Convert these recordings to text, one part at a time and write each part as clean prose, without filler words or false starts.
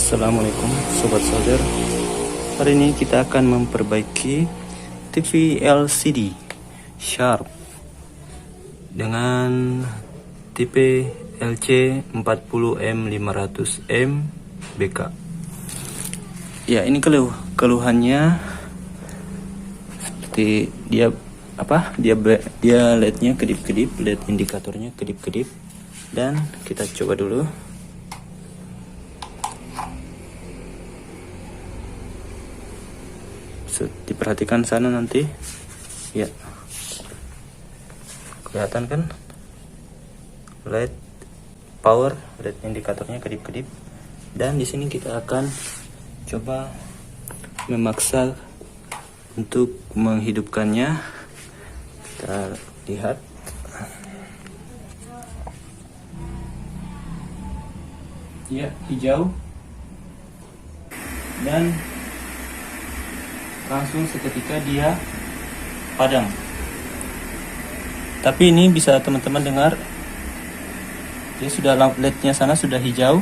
Assalamualaikum Sobat Solder. Hari ini kita akan memperbaiki TV LCD Sharp dengan tipe LC40M500M BK. Ya, ini keluhannya seperti dia LED-nya kedip-kedip, LED indikatornya kedip-kedip. Dan kita coba dulu. Diperhatikan sana nanti, ya, kelihatan kan LED power, LED indikatornya kedip-kedip. Dan di sini kita akan coba memaksa untuk menghidupkannya. Kita lihat. Ya, hijau. Dan langsung seketika dia padam. Tapi ini bisa teman-teman dengar, dia sudah LED-nya sana sudah hijau,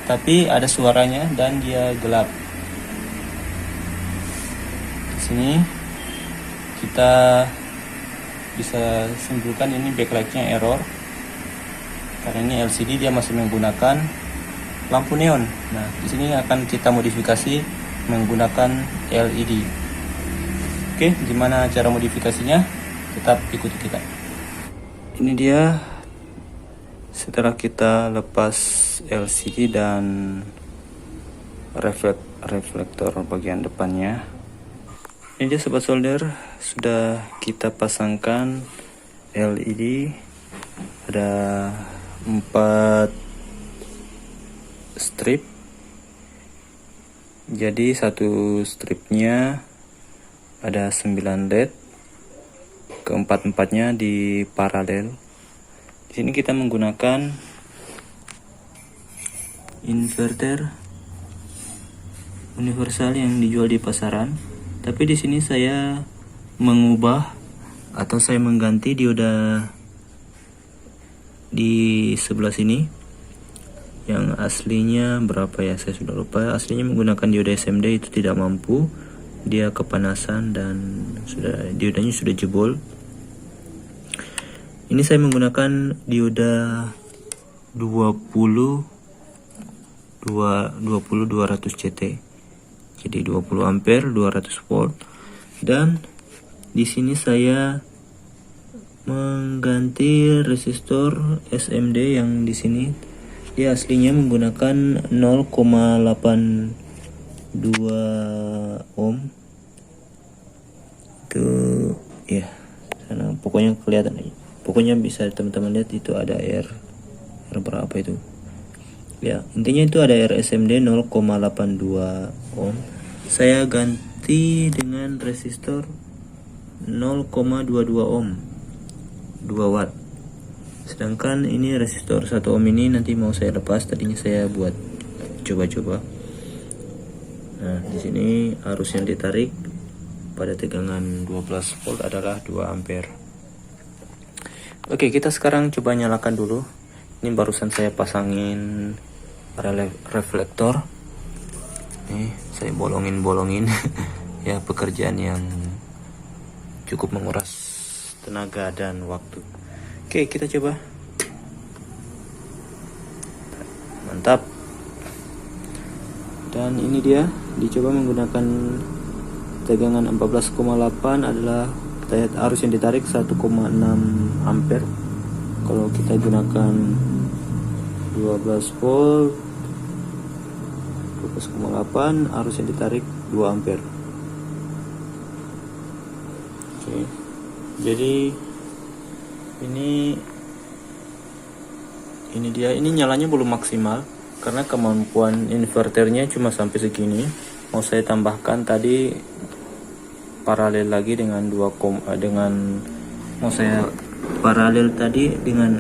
tapi ada suaranya dan dia gelap. Di sini kita bisa simpulkan ini backlight-nya error, karena ini LCD dia masih menggunakan lampu neon. Nah, di sini akan kita modifikasi menggunakan LED. Oke, gimana cara modifikasinya? Tetap ikuti kita. Ini dia setelah kita lepas LCD dan reflektor bagian depannya. Ini dia Sobat Solder, sudah kita pasangkan LED. Ada 4 strip. Jadi satu stripnya ada 9 LED, keempat-empatnya di paralel. Di sini kita menggunakan inverter universal yang dijual di pasaran. Tapi di sini saya mengubah atau saya mengganti dioda di sebelah sini. Yang aslinya berapa ya, saya sudah lupa. Aslinya menggunakan dioda SMD, itu tidak mampu, dia kepanasan dan diodanya sudah jebol. Ini saya menggunakan dioda 200 CT, jadi 20 ampere 200 volt. Dan di sini saya mengganti resistor SMD yang di sini. Dia aslinya menggunakan 0,82 ohm. Itu ya, sana pokoknya kelihatan aja. Pokoknya bisa teman-teman lihat itu ada R berapa itu. Ya, intinya itu ada RSMD 0,82 ohm. Saya ganti dengan resistor 0,22 ohm, 2 watt. Sedangkan ini resistor 1 ohm ini nanti mau saya lepas, tadinya saya buat coba-coba. Nah, di sini arus yang ditarik pada tegangan 12 volt adalah 2 ampere. Oke, kita sekarang coba nyalakan dulu. Ini barusan saya pasangin reflektor. Nih, saya bolongin ya, pekerjaan yang cukup menguras tenaga dan waktu. Oke, kita coba. Mantap. Dan ini dia, dicoba menggunakan tegangan 14,8 adalah arus yang ditarik 1,6 ampere. Kalau kita gunakan 12 volt 12,8, arus yang ditarik 2 ampere. Oke. Jadi ini dia, ini nyalanya belum maksimal karena kemampuan inverternya cuma sampai segini. Mau saya tambahkan tadi paralel lagi dengan mau saya paralel tadi dengan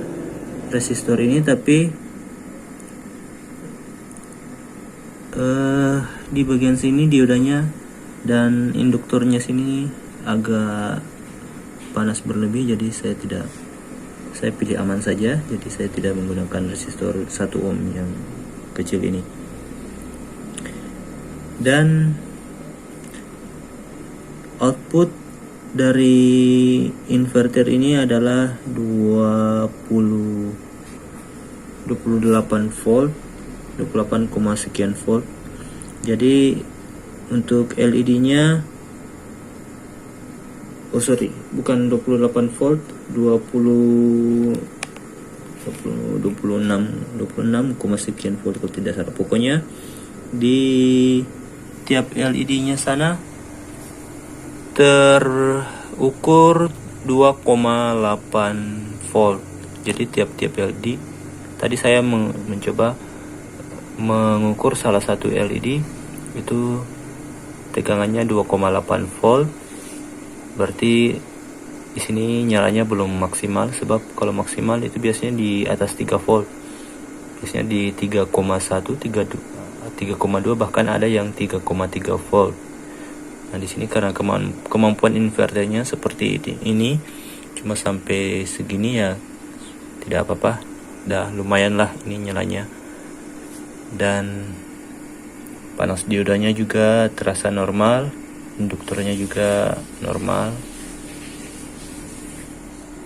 resistor ini, tapi di bagian sini diodanya dan induktornya sini agak panas berlebih, jadi saya pilih aman saja. Jadi saya tidak menggunakan resistor 1 ohm yang kecil ini. Dan output dari inverter ini adalah 28 volt, 28, sekian volt. Jadi untuk LED-nya bukan 28 volt, 26, sekian volt kalau tidak salah. Pokoknya di tiap LED-nya sana terukur 2,8 volt. Jadi tiap-tiap LED, tadi saya mencoba mengukur salah satu LED itu tegangannya 2,8 volt. Berarti di sini nyalanya belum maksimal, sebab kalau maksimal itu biasanya di atas 3 volt. Biasanya di 3,1, 3,2, bahkan ada yang 3,3 volt. Nah, di sini karena kemampuan inverternya seperti ini cuma sampai segini, ya tidak apa-apa. Dah lumayan lah ini nyalanya. Dan panas diodanya juga terasa normal, induktornya juga normal.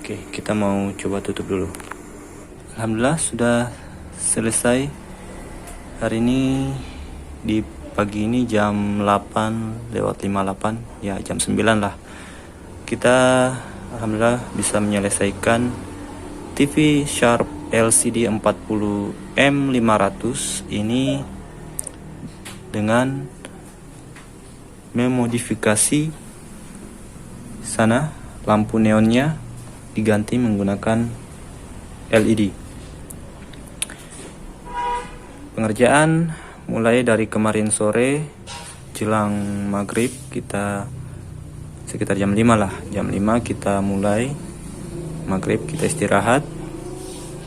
Oke, kita mau coba tutup dulu. Alhamdulillah sudah selesai. Hari ini di pagi ini jam 8:58, ya jam 9 lah. Kita alhamdulillah bisa menyelesaikan TV Sharp LCD 40M500 ini dengan memodifikasi sana lampu neonnya diganti menggunakan LED. Pengerjaan mulai dari kemarin sore jelang maghrib, kita sekitar jam 5 lah. Jam 5 kita mulai, maghrib kita istirahat,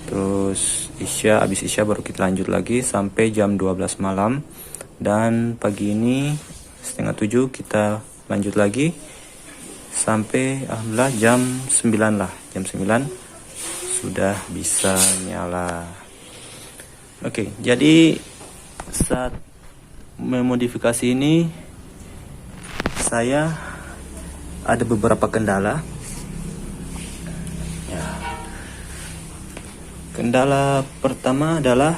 terus habis isya baru kita lanjut lagi sampai jam 12 malam. Dan pagi ini setengah 7 kita lanjut lagi sampai alhamdulillah jam 9 lah. Jam 9 sudah bisa nyala. Oke, jadi saat memodifikasi ini saya ada beberapa kendala. Ya. Kendala pertama adalah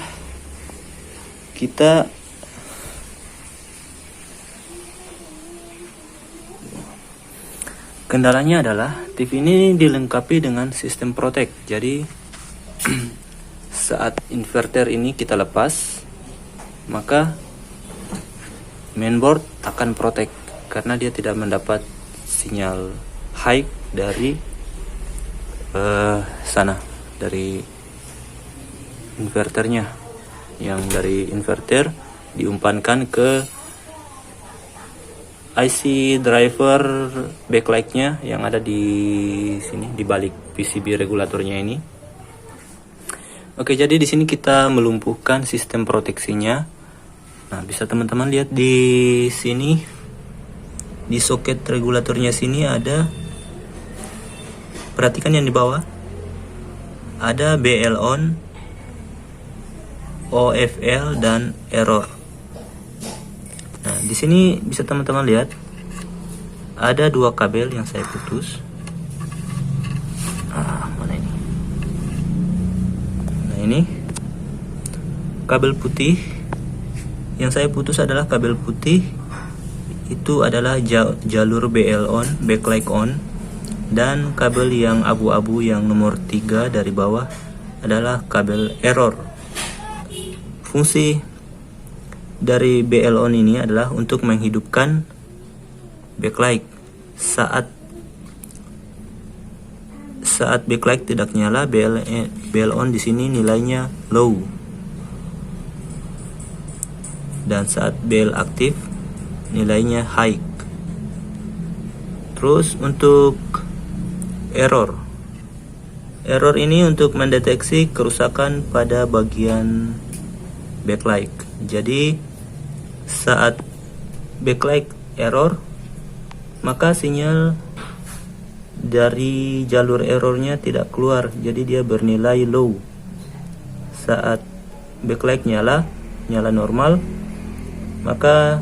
kendalanya adalah TV ini dilengkapi dengan sistem protect. Jadi saat inverter ini kita lepas, maka mainboard akan protect karena dia tidak mendapat sinyal high dari sana, dari inverternya. Yang dari inverter diumpankan ke IC driver backlightnya yang ada di sini di balik PCB regulatornya ini. Oke, jadi di sini kita melumpuhkan sistem proteksinya. Nah, bisa teman-teman lihat di sini, di soket regulatornya sini ada, perhatikan yang di bawah, ada BL on, OFL, dan error. Nah, di sini bisa teman-teman lihat ada 2 kabel yang saya putus. Mana ini? Nah, ini kabel putih yang saya putus adalah kabel putih. Itu adalah jalur BL on, backlight on, dan kabel yang abu-abu yang nomor 3 dari bawah adalah kabel error. Fungsi dari BL on ini adalah untuk menghidupkan backlight. Saat backlight tidak nyala, BL on di sini nilainya low. Dan saat BL aktif nilainya high. Terus untuk error ini untuk mendeteksi kerusakan pada bagian backlight. Jadi saat backlight error, maka sinyal dari jalur errornya tidak keluar, jadi dia bernilai low. Saat backlight nyala normal, maka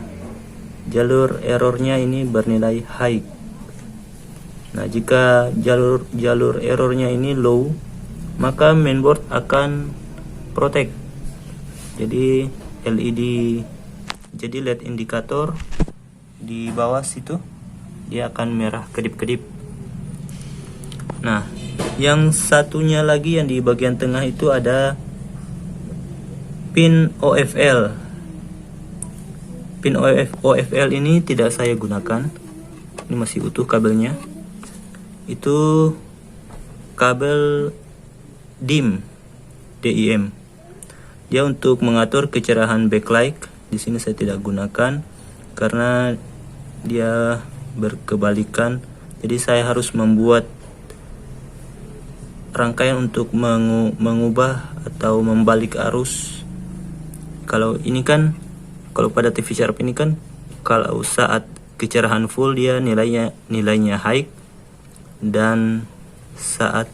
jalur errornya ini bernilai high. Nah, jika jalur errornya ini low, maka mainboard akan protect. Jadi LED indikator di bawah situ dia akan merah kedip-kedip. Nah, yang satunya lagi yang di bagian tengah itu ada pin OFL. Pin OFL ini tidak saya gunakan. Ini masih utuh kabelnya. Itu kabel DIM. Dia untuk mengatur kecerahan backlight. Di sini saya tidak gunakan karena dia berkebalikan. Jadi saya harus membuat rangkaian untuk mengubah atau membalik arus. Kalau pada TV Sharp ini kan, kalau saat kecerahan full dia nilainya high, dan saat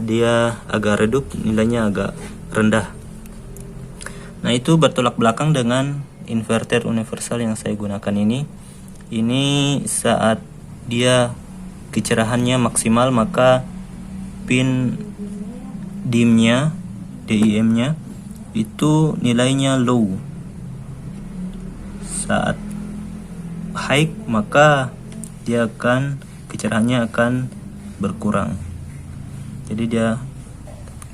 dia agak redup nilainya agak rendah. Nah, itu bertolak belakang dengan inverter universal yang saya gunakan ini. Ini saat dia kecerahannya maksimal, maka pin DIM-nya itu nilainya low. Saat high, maka kecerahannya akan berkurang. Jadi dia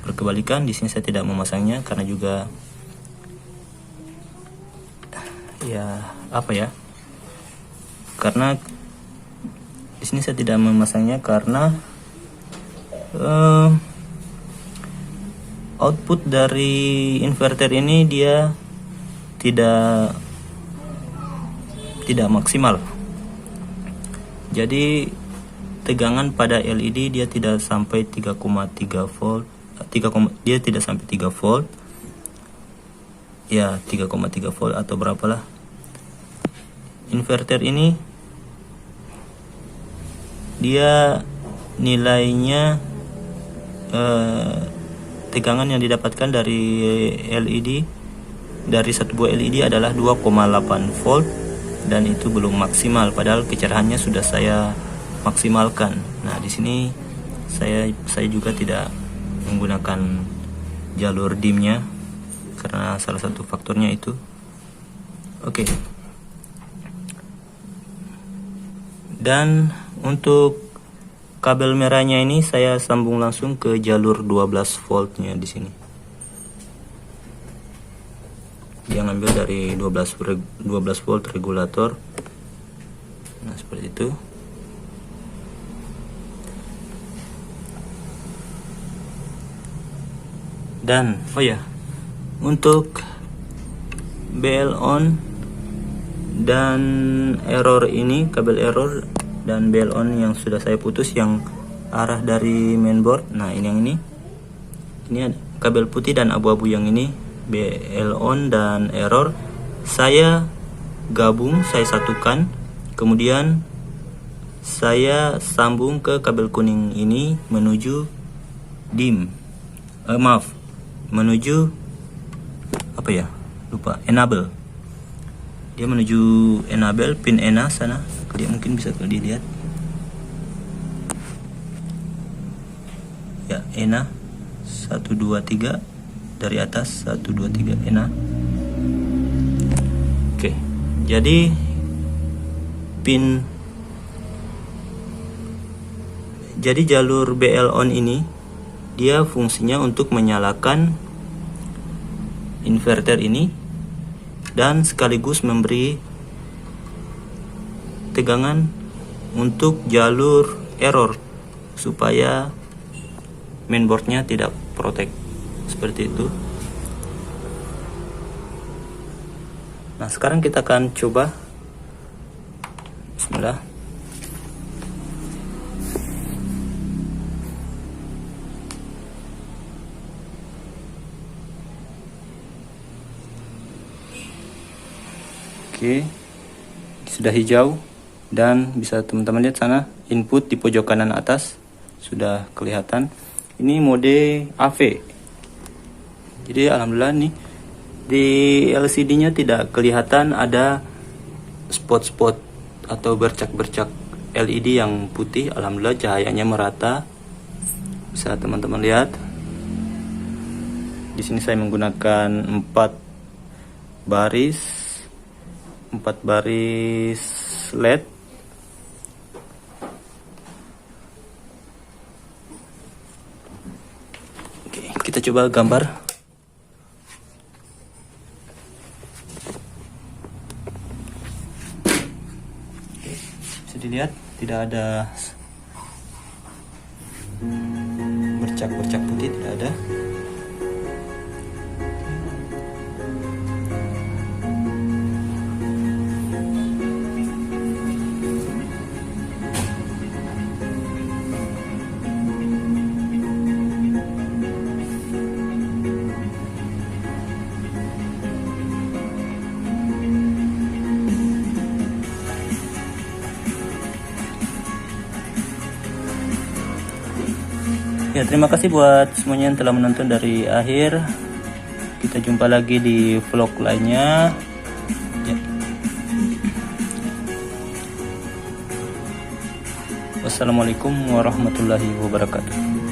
berkebalikan. Di sini saya tidak memasangnya karena juga karena di sini saya tidak memasangnya karena output dari inverter ini dia tidak maksimal. Jadi tegangan pada LED dia tidak sampai 3,3 volt. Dia tidak sampai 3 volt. Ya, 3,3 volt atau berapalah. Inverter ini dia nilainya tegangan yang didapatkan dari LED, dari satu buah LED adalah 2,8 volt, dan itu belum maksimal padahal kecerahannya sudah saya maksimalkan. Nah, di sini saya juga tidak menggunakan jalur DIM-nya karena salah satu faktornya itu. Oke. Dan untuk kabel merahnya ini saya sambung langsung ke jalur 12 voltnya di sini. Dia ngambil dari 12 volt regulator. Nah, seperti itu. Dan untuk BL on dan error ini, kabel error dan BL on yang sudah saya putus yang arah dari mainboard. Nah, ini ada kabel putih dan abu-abu yang ini, BL on dan error. Saya gabung, saya satukan, kemudian saya sambung ke kabel kuning ini menuju DIM. Menuju enable. Dia menuju enable, pin ENA sana. Dia mungkin bisa dilihat. Ya, ENA 1 2 3 dari atas, 1 2 3 ENA. Oke. Jadi jalur BL on ini dia fungsinya untuk menyalakan inverter ini dan sekaligus memberi tegangan untuk jalur error supaya mainboardnya tidak protect, seperti itu. Nah, sekarang kita akan coba. Bismillah. Oke, sudah hijau dan bisa teman-teman lihat sana input di pojok kanan atas sudah kelihatan. Ini mode AV. Jadi alhamdulillah nih Di LCD-nya tidak kelihatan ada spot-spot atau bercak-bercak LED yang putih. Alhamdulillah cahayanya merata. Bisa teman-teman lihat. Di sini saya menggunakan 4 baris LED. Oke, kita coba gambar. Bisa dilihat tidak ada bercak-bercak putih, tidak ada. Ya, terima kasih buat semuanya yang telah menonton dari akhir. Kita jumpa lagi di vlog lainnya. Ya. Wassalamualaikum warahmatullahi wabarakatuh.